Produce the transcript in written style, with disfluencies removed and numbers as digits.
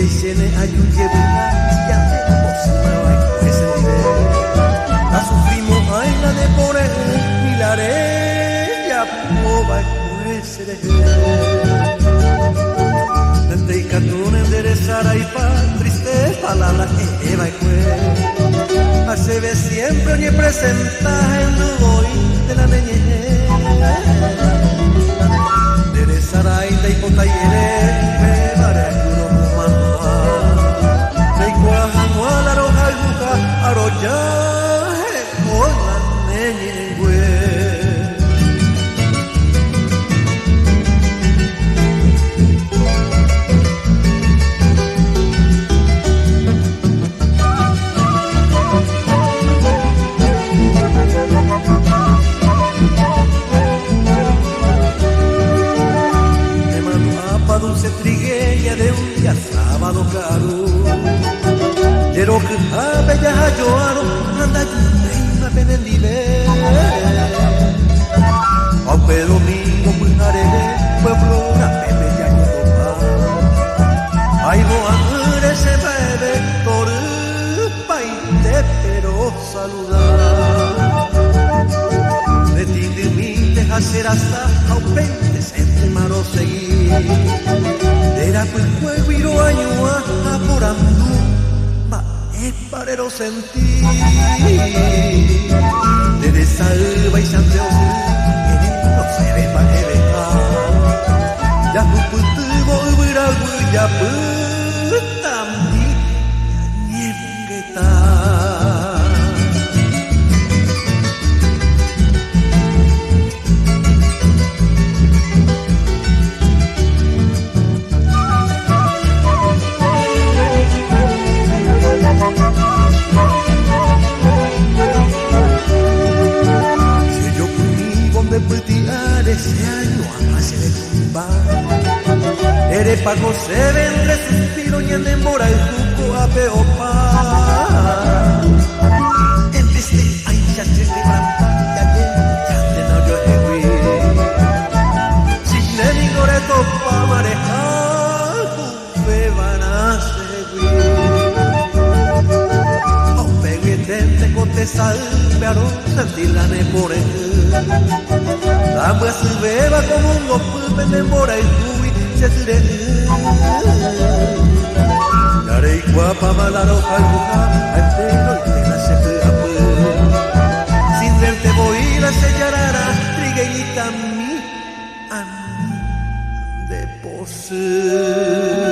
Yeshene ayuyebu ya tenemos una ese nivel la sufrimos ay la de por él milare ya poba ese de desde catún enderezar ay pa triste palabra que eva y fue hace ve siempre ni presenta en hoy de la niñez enderezar ay de hipotayere Aroya con la neñengüe Me mando apa dulce trigueña de un día sábado caro Pero que a bella joaro anda una pena en nivel Aunque domingo pujare pueblo una bella yoga Ay no amore se bebe toru paite pero saludar De ti de mí deja ser hasta aupente se maro seguir Era pues fuego y lo año a por andú Parero sentir desde salva y santeo no se ve pa' que dejar ya putu volver a ya puta mi nieta ese año a se de tumbar Ere pago se vende suspiro y enamora el cuco a peopa En vez de ay ya se levanta ya te no yo hewi Sin neni gore topa marejar me van a seguir O pegue tente cote salve a no sentir la ne por él La muestra se beba como un gopu enamora el cubi se tire Yare y guapa malaro calbuca al pelo y te la se peapu Sin verte voy la sellarara trigueñita a mí de pose